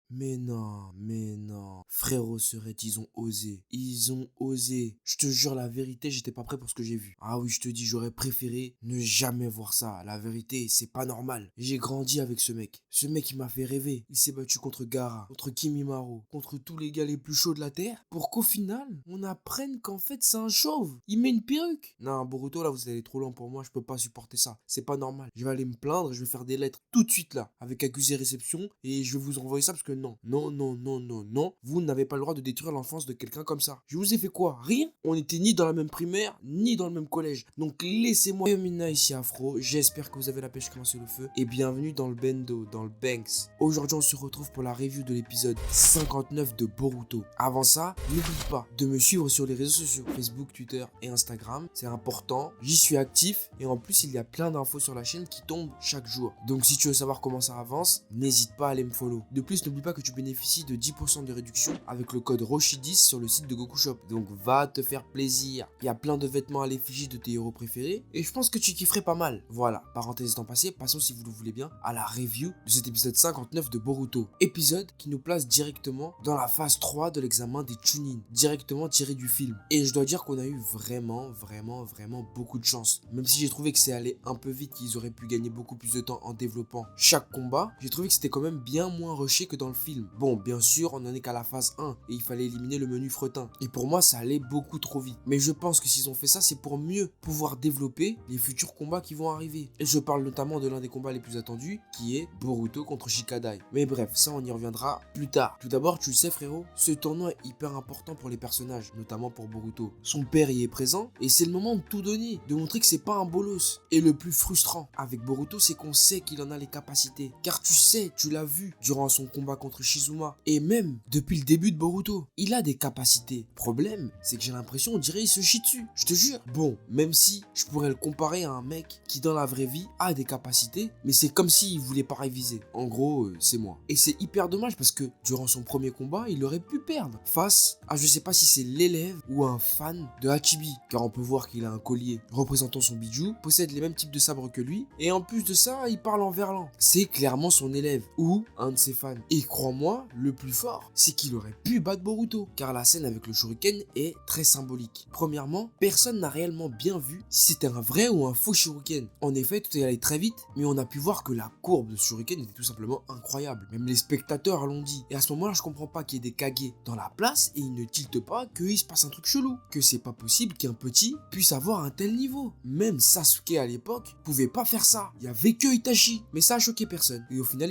Mais non, mais non. Frérot, ils ont osé. Ils ont osé. Je te jure la vérité, j'étais pas prêt pour ce que j'ai vu. Ah oui, je te dis, j'aurais préféré ne jamais voir ça. La vérité, c'est pas normal. J'ai grandi avec ce mec. Ce mec, il m'a fait rêver. Il s'est battu contre Gaara, contre Kimimaro, contre tous les gars les plus chauds de la Terre, pour qu'au final, on apprenne qu'en fait, c'est un chauve. Il met une perruque. Non, Boruto, là, vous allez trop loin pour moi. Je peux pas supporter ça. C'est pas normal. Je vais aller me plaindre. Je vais faire des lettres tout de suite là, avec accusé réception, et je vais vous envoyer ça parce que non, non, non, non, non, non, vous n'avez pas le droit de détruire l'enfance de quelqu'un comme ça. Je vous ai fait quoi? Rien. On était ni dans la même primaire, ni dans le même collège. Donc laissez-moi. Mina ici Afro, j'espère que vous avez la pêche commencé le feu, et bienvenue dans le Bendo, dans le Banks. Aujourd'hui on se retrouve pour la review de l'épisode 59 de Boruto. Avant ça, n'oublie pas de me suivre sur les réseaux sociaux, Facebook, Twitter et Instagram, c'est important, j'y suis actif, et en plus il y a plein d'infos sur la chaîne qui tombent chaque jour. Donc si tu veux savoir comment ça avance, n'hésite pas à aller me follow. De plus, n'oublie pas que tu bénéficies de 10% de réduction avec le code Roshi10 sur le site de Goku Shop. Donc va te faire plaisir. Il y a plein de vêtements à l'effigie de tes héros préférés et je pense que tu kifferais pas mal. Voilà, parenthèse étant passée, passons si vous le voulez bien à la review de cet épisode 59 de Boruto. Épisode qui nous place directement dans la phase 3 de l'examen des Chunin, directement tiré du film. Et je dois dire qu'on a eu vraiment beaucoup de chance. Même si j'ai trouvé que c'est allé un peu vite, qu'ils auraient pu gagner beaucoup plus de temps en développant chaque combat, j'ai trouvé que c'était quand même bien moins rushé que dans le film. Bon, bien sûr, on en est qu'à la phase 1 et il fallait éliminer le menu fretin. Et pour moi, ça allait beaucoup trop vite. Mais je pense que s'ils ont fait ça, c'est pour mieux pouvoir développer les futurs combats qui vont arriver. Et je parle notamment de l'un des combats les plus attendus, qui est Boruto contre Shikadai. Mais bref, ça on y reviendra plus tard. Tout d'abord, tu le sais frérot, ce tournoi est hyper important pour les personnages, notamment pour Boruto. Son père y est présent et c'est le moment de tout donner, de montrer que c'est pas un bolos. Et le plus frustrant avec Boruto, c'est qu'on sait qu'il en a les capacités. Car tu sais, tu l'as vu durant son combat contre Shizuma. Et même depuis le début de Boruto, il a des capacités. Problème, c'est que j'ai l'impression, on dirait, il se chie dessus. Je te jure. Bon, même si je pourrais le comparer à un mec qui dans la vraie vie a des capacités, mais c'est comme s'il voulait pas réviser. En gros, c'est moi. Et c'est hyper dommage parce que durant son premier combat, il aurait pu perdre face à, je sais pas si c'est l'élève ou un fan de Hachibi. Car on peut voir qu'il a un collier représentant son bijou, possède les mêmes types de sabres que lui, et en plus de ça, il parle en verlan. C'est clairement son élève ou un de ses fans. Et crois-moi, le plus fort, c'est qu'il aurait pu battre Boruto, car la scène avec le shuriken est très symbolique. Premièrement, personne n'a réellement bien vu si c'était un vrai ou un faux shuriken. En effet, tout est allé très vite, mais on a pu voir que la courbe de ce shuriken était tout simplement incroyable. Même les spectateurs l'ont dit. Et à ce moment-là, je comprends pas qu'il y ait des Kage dans la place et ils ne tiltent pas qu'il se passe un truc chelou. Que c'est pas possible qu'un petit puisse avoir un tel niveau. Même Sasuke à l'époque pouvait pas faire ça. Il y avait que Itachi. Mais ça a choqué personne. Et au final,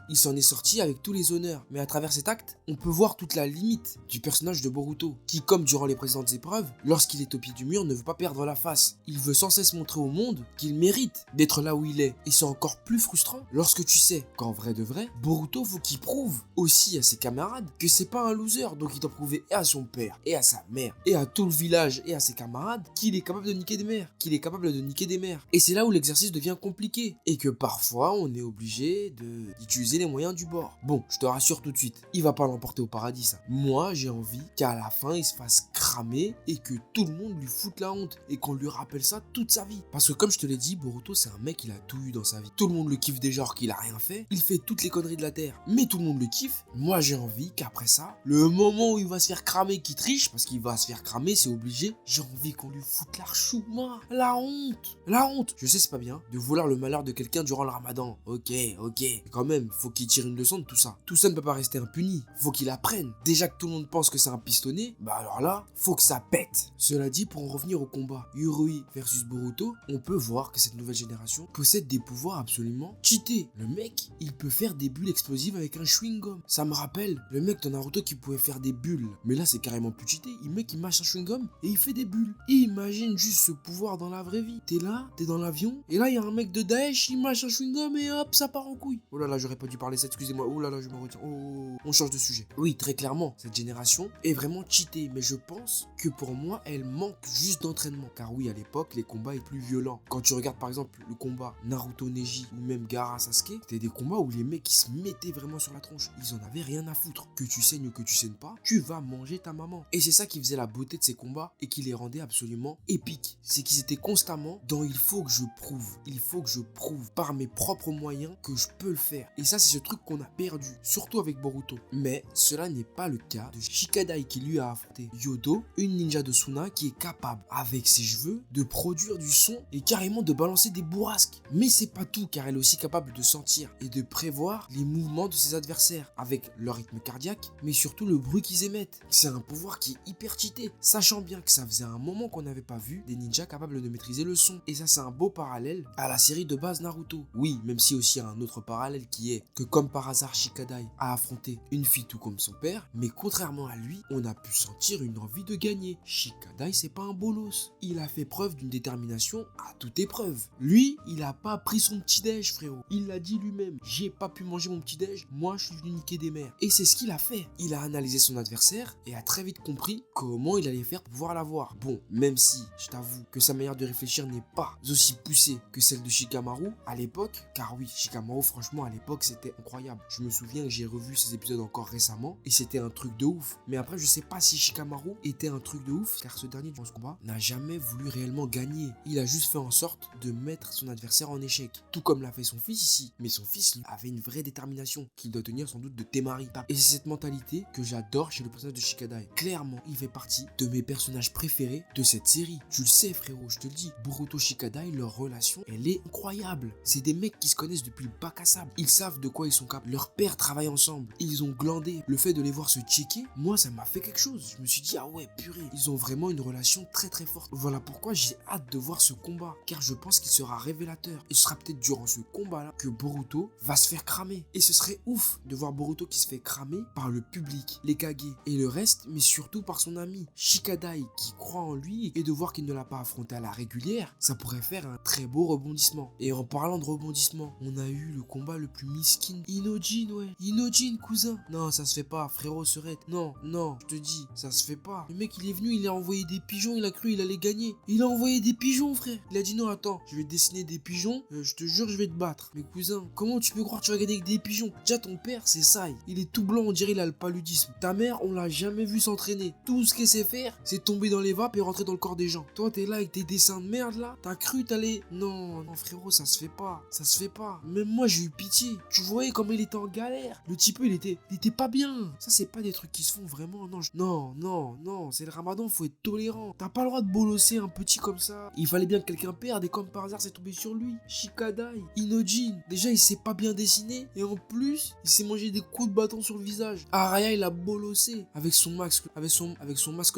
il s'en est sorti avec tous les honneurs. Mais à travers cet acte, on peut voir toute la limite du personnage de Boruto, qui, comme durant les précédentes épreuves, lorsqu'il est au pied du mur, ne veut pas perdre la face. Il veut sans cesse montrer au monde qu'il mérite d'être là où il est. Et c'est encore plus frustrant lorsque tu sais qu'en vrai de vrai, Boruto faut qu'il prouve aussi à ses camarades que c'est pas un loser, donc il doit prouver et à son père, et à sa mère, et à tout le village, et à ses camarades, qu'il est capable de niquer des mères, Et c'est là où l'exercice devient compliqué, et que parfois on est obligé d'utiliser les moyens du bord. Bon, je te rassure tout de suite, il va pas l'emporter au paradis ça. Moi, j'ai envie qu'à la fin, il se fasse cramer, et que tout le monde lui foute la honte, et qu'on lui rappelle ça toute sa vie. Parce que comme je te l'ai dit, Boruto c'est un mec, il a tout eu dans sa vie. Tout le monde le kiffe déjà alors qu'il a rien fait, il fait toutes les conneries de la terre, mais tout le monde le kiffe. Moi j'ai envie qu'après ça, le moment où il va se faire cramer, qu'il triche, parce qu'il va se faire cramer, c'est obligé, j'ai envie qu'on lui foute l'archouma, la honte, la honte. Je sais c'est pas bien de vouloir le malheur de quelqu'un durant le ramadan, ok, mais quand même, faut qu'il tire une leçon de tout ça. Tout ça ne peut pas rester impuni, faut qu'il apprenne. Déjà que tout le monde pense que c'est un pistonné, bah alors là, faut que ça pète. Cela dit, pour en revenir au combat Urui versus Boruto, on peut voir que cette nouvelle génération possède des pouvoirs absolument cheatés. Le mec, il peut faire des bulles explosives avec un chewing-gum. Ça me rappelle le mec de Naruto qui pouvait faire des bulles. Mais là, c'est carrément plus cheaté. Le mec, il mâche un chewing-gum et il fait des bulles. Imagine juste ce pouvoir dans la vraie vie. T'es là, t'es dans l'avion, et là, il y a un mec de Daesh, il mâche un chewing-gum et hop, ça part en couille. Oh là là, j'aurais pas dû parler ça, excusez-moi. Oh là là, je me retiens. Oh, on change de sujet. Oui, très clairement, cette génération est vraiment cheatée. Mais je pense que pour moi, elle manque juste d'entraînement. Car oui, à l'époque, les combats étaient plus violents. Quand tu regardes par exemple le combat Naruto-Neji ou même Gaara Sasuke, c'était des combats où les mecs ils se mettaient vraiment sur la tronche. Ils en avaient rien à foutre. Que tu saignes ou que tu saignes pas, tu vas manger ta maman. Et c'est ça qui faisait la beauté de ces combats et qui les rendait absolument épiques. C'est qu'ils étaient constamment dans il faut que je prouve par mes propres moyens que je peux le faire. Et ça, c'est ce truc qu'on a perdu, surtout avec Boruto. Mais cela n'est pas le cas de Shikadai qui lui a affronté Yodo, une ninja de Suna qui est capable, avec ses cheveux, de produire du son et carrément de balancer des bourrasques. Mais c'est pas tout, car elle est aussi capable de sentir et de prévoir les mouvements de ses adversaires avec leur rythme cardiaque, mais surtout le bruit qu'ils émettent. C'est un pouvoir qui est hyper cheaté, sachant bien que ça faisait un moment qu'on n'avait pas vu des ninjas capables de maîtriser le son. Et ça, c'est un beau parallèle à la série de base Naruto. Oui, même si aussi un autre parallèle qui est que comme par hasard Shikadai a affronté une fille tout comme son père, mais contrairement à lui, on a pu sentir une envie de gagner. Shikadai, c'est pas un bolos. Il a fait preuve d'une détermination à toute épreuve. Lui, il a pas pris son petit déj, frérot. Il l'a dit lui-même. J'ai pas pu manger mon petit déj, moi je suis venu niquer des mères. Et c'est ce qu'il a fait. Il a analysé son adversaire et a très vite compris comment il allait faire pour pouvoir l'avoir. Bon, même si, je t'avoue, que sa manière de réfléchir n'est pas aussi poussée que celle de Shikamaru à l'époque, car oui, Shikamaru, franchement, à l'époque, c'était incroyable. Je me souviens que j'ai revu ces épisodes encore récemment et c'était un truc de ouf. Mais après, je sais pas si Shikamaru était un truc de ouf, car ce dernier, durant ce combat, n'a jamais voulu réellement gagner. Il a juste fait en sorte de mettre son adversaire en échec. Tout comme l'a fait son fils ici. Mais son fils, lui, avait une vraie détermination qu'il doit tenir sans doute de Temari. Et c'est cette mentalité que j'adore chez le personnage de Shikadai. Clairement, il fait partie de mes personnages préférés de cette série. Tu le sais, frérot, je te le dis. Boruto Shikadai, leur relation, elle est incroyable. C'est des mecs qui se connaissent depuis le bac à sable. Ils savent de quoi ils sont capables. Leurs pères travaillent ensemble. Ils ont glandé. Le fait de les voir se checker, moi, ça m'a fait quelque chose. Je me suis dit, ah ouais, purée. Ils ont vraiment une relation très très forte. Voilà pourquoi j'ai hâte de voir ce combat. Car je pense qu'il sera révélateur. Et ce sera peut-être durant ce combat-là que Boruto va se faire cramer. Et ce serait ouf de voir Boruto qui se fait cramer par le public, les Kage et le reste, mais surtout par son ami Shikadai qui croit en lui, et de voir qu'il ne l'a pas affronté à la régulière, ça pourrait faire un très beau rebondissement. Et en parlant de rebondissement, on a eu le combat le plus miskin. Inojin, ouais. Inojin, cousin. Non, ça se fait pas, frérot Serette. Non, non, je te dis, ça se fait pas. Le mec, il est venu, il a envoyé des pigeons, il a cru il allait gagner. Il a envoyé des pigeons, frère. Il a dit non, attends, je vais dessiner des pigeons, je te jure, je vais te battre. Mais cousin, comment tu peux croire que tu vas gagner avec des pigeons? Déjà, ton père, c'est Sai. Il est tout blanc, on dirait il a le paludisme. Ta mère, on l'a jamais vu s'entraîner. Tout ce qu'elle sait faire, c'est tomber dans les vapes et rentrer dans le corps des gens. Toi, t'es là avec tes dessins de merde là. T'as cru t'aller. Non, non, frérot, ça se fait pas. Ça se fait pas. Même moi, j'ai eu pitié. Tu voyais comme il était en galère. Le type, il était pas bien. Ça, c'est pas des trucs qui se font vraiment. Non, non, non, non. C'est le ramadan, faut être tolérant. T'as pas le droit de bolosser un petit comme ça. Il fallait bien que quelqu'un perde et comme par hasard, c'est tombé sur lui. Shikadai, Inojin. Déjà, il s'est pas bien dessiné et en plus, il s'est mangé des coups de bâton sur le visage. Araya, il a bolossé avec son masque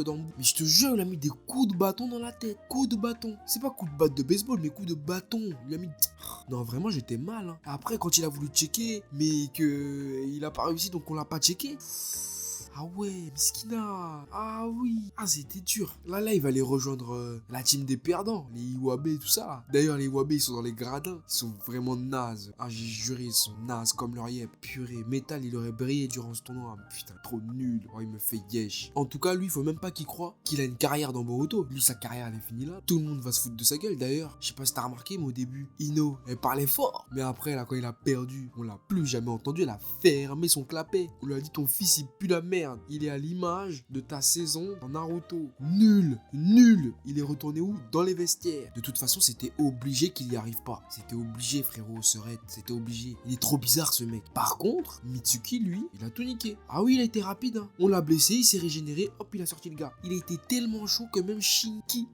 d'embout. Mais je te jure, il a mis des coups de bâton dans la tête. Coups de bâton. C'est pas coups de batte de baseball, mais coups de bâton. Il a mis. Non, vraiment, j'étais mal. Hein. Après, quand il a voulu checker, mais que il a pas réussi, donc on l'a pas checké. Ah ouais, Miskina. Ah oui. Ah, c'était dur. Là, il va aller rejoindre la team des perdants, les Iwabe et tout ça. D'ailleurs, les Iwabe, ils sont dans les gradins. Ils sont vraiment nazes. Ah, j'ai juré, ils sont nazes comme leur yep. Purée, Metal, il aurait brillé durant ce tournoi. Putain, trop nul. Oh, il me fait yesh. En tout cas, lui, il faut même pas qu'il croie qu'il a une carrière dans Boruto. Lui, sa carrière, elle est finie là. Tout le monde va se foutre de sa gueule. D'ailleurs, je sais pas si t'as remarqué, mais au début, Ino, elle parlait fort. Mais après, là, quand il a perdu, on l'a plus jamais entendu. Elle a fermé son clapet. On lui a dit, ton fils, il pue la merde. Il est à l'image de ta saison dans Naruto. Nul, nul. Il est retourné où? Dans les vestiaires. De toute façon, c'était obligé qu'il y arrive pas. C'était obligé, frérot, Serette. C'était obligé. Il est trop bizarre, ce mec. Par contre, Mitsuki, lui, il a tout niqué. Ah oui, il a été rapide. Hein. On l'a blessé, il s'est régénéré. Hop, il a sorti le gars. Il a été tellement chaud que même Shinki,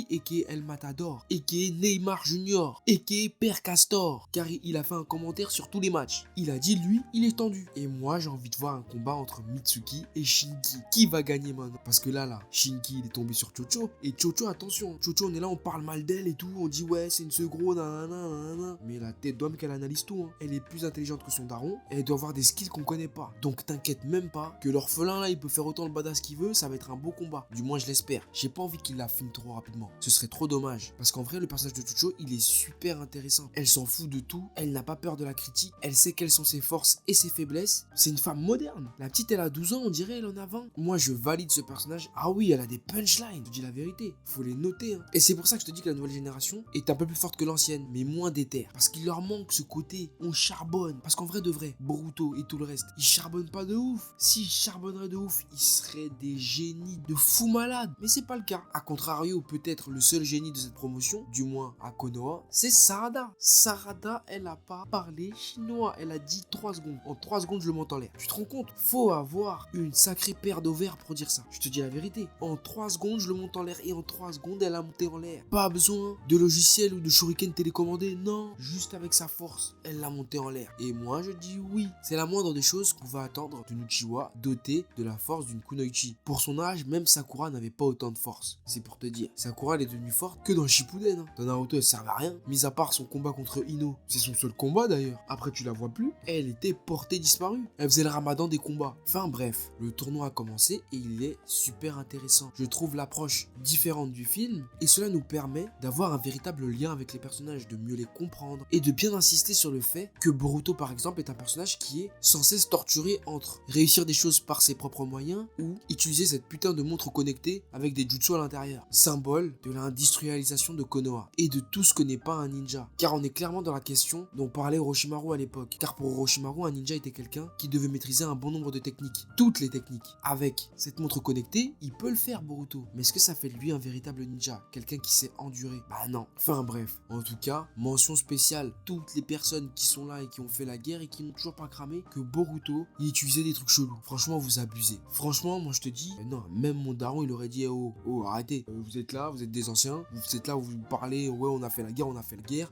aka El Matador, aka Neymar Junior, aka Père Castor, car il a fait un commentaire sur tous les matchs. Il a dit, lui, il est tendu. Et moi, j'ai envie de voir un combat entre Mitsuki et Shinki. Qui va gagner maintenant? Parce que là, Shinki, il est tombé sur Chocho. Et Chocho, attention. Chocho, on est là, on parle mal d'elle et tout. On dit, ouais, c'est une segro, nanana. Mais la tête d'homme qu'elle analyse tout. Hein. Elle est plus intelligente que son daron. Et elle doit avoir des skills qu'on connaît pas. Donc, t'inquiète même pas que l'orphelin, là, il peut faire autant le badass qu'il veut. Ça va être un beau combat. Du moins, je l'espère. J'ai pas envie qu'il la finisse trop rapidement. Ce serait trop dommage. Parce qu'en vrai, le personnage de Chocho, il est super intéressant. Elle s'en fout de tout. Elle n'a pas peur de la critique. Elle sait quelles sont ses forces et ses faiblesses. C'est une femme moderne. La La petite, elle a 12 ans, on dirait, elle en a 20. Moi, je valide ce personnage. Ah oui, elle a des punchlines. Je te dis la vérité. Faut les noter. Hein. Et c'est pour ça que je te dis que la nouvelle génération est un peu plus forte que l'ancienne, mais moins déter. Parce qu'il leur manque ce côté, on charbonne. Parce qu'en vrai de vrai, Boruto et tout le reste, ils charbonnent pas de ouf. S'ils charbonneraient de ouf, ils seraient des génies de fous malades. Mais c'est pas le cas. A contrario, peut-être le seul génie de cette promotion, du moins à Konoha, c'est Sarada. Sarada, elle a pas parlé chinois. Elle a dit 3 secondes. En 3 secondes, je le monte en l'air. Tu te rends compte? Faut avoir une sacrée paire d'ovaires pour dire ça. Je te dis la vérité. En 3 secondes, je le monte en l'air. Et en 3 secondes, elle a monté en l'air. Pas besoin de logiciel ou de shuriken télécommandé. Non. Juste avec sa force, elle l'a monté en l'air. Et moi, je dis oui. C'est la moindre des choses qu'on va attendre d'une Uchiwa dotée de la force d'une Kunoichi. Pour son âge, même Sakura n'avait pas autant de force. C'est pour te dire. Sakura, elle est devenue forte que dans Shippuden. Hein. Dans Naruto, elle servait à rien. Mis à part son combat contre Ino. C'est son seul combat d'ailleurs. Après, tu la vois plus. Elle était portée disparue. Elle faisait le ramadan des combats. Enfin bref, le tournoi a commencé et il est super intéressant. Je trouve l'approche différente du film et cela nous permet d'avoir un véritable lien avec les personnages, de mieux les comprendre et de bien insister sur le fait que Boruto par exemple est un personnage qui est sans cesse torturé entre réussir des choses par ses propres moyens ou utiliser cette putain de montre connectée avec des jutsu à l'intérieur. Symbole de l'industrialisation de Konoha et de tout ce que n'est pas un ninja. Car on est clairement dans la question dont parlait Orochimaru à l'époque. Car pour Orochimaru, un ninja était quelqu'un qui devait maîtriser un bon nombre de techniques. Toutes les techniques. Avec cette montre connectée, il peut le faire Boruto. Mais est-ce que ça fait de lui un véritable ninja? Quelqu'un qui sait endurer? Bah non. Enfin bref. En tout cas, mention spéciale. Toutes les personnes qui sont là et qui ont fait la guerre et qui n'ont toujours pas cramé que Boruto, il utilisait des trucs chelous. Franchement, vous abusez. Franchement, moi je te dis, non, même mon daron, il aurait dit, oh, arrêtez. Vous êtes là, vous êtes des anciens. Vous êtes là, vous parlez, ouais, on a fait la guerre,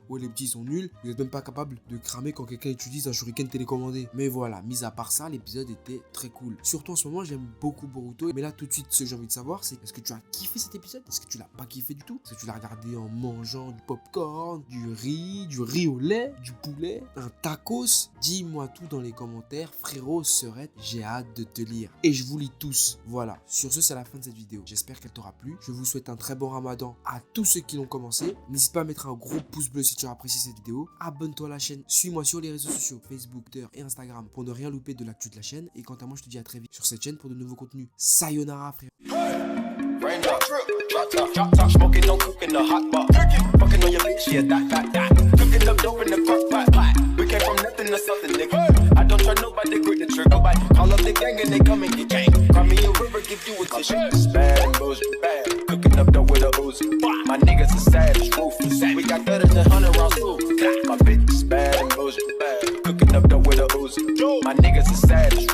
Ouais, les petits sont nuls. Vous n'êtes même pas capable de cramer quand quelqu'un utilise un shuriken télécommandé. Mais voilà, mis à part ça, l'épisode était très cool. Surtout en ce moment, j'aime beaucoup Boruto. Mais là, tout de suite, ce que j'ai envie de savoir, c'est est-ce que tu as kiffé cet épisode? Est-ce que tu l'as pas kiffé du tout? Est-ce que tu l'as regardé en mangeant du popcorn, du riz au lait, du poulet, un tacos? Dis-moi tout dans les commentaires, frérot Serette, j'ai hâte de te lire. Et je vous lis tous. Voilà, sur ce, c'est la fin de cette vidéo. J'espère qu'elle t'aura plu. Je vous souhaite un très bon ramadan à tous ceux qui l'ont commencé. N'hésite pas à mettre un gros pouce bleu si tu as apprécié cette vidéo. Abonne-toi à la chaîne. Suis-moi sur les réseaux sociaux, Facebook, Twitter et Instagram pour ne rien louper de l'actu de la chaîne. Et quant à moi, je te dis à très vite sur cette chaîne pour de nouveaux contenus. Sayonara, frère. Smoking, no cooking, the hot pot. Fucking on your bitch, yeah, that. Cooking up dope in the crock pot. We came from nothing to something, nigga. I don't try nobody, grip the trigger. Call up the gang and they come and get gang. Call me a river, give you a tissue. Bad and bullshit, bad. Cooking up dope with a Uzi. My niggas are savage, ruthless. We got better than 100 rounds too. My bitch is bad and bullshit, bad. Cooking up dope with a Uzi. My niggas are savage.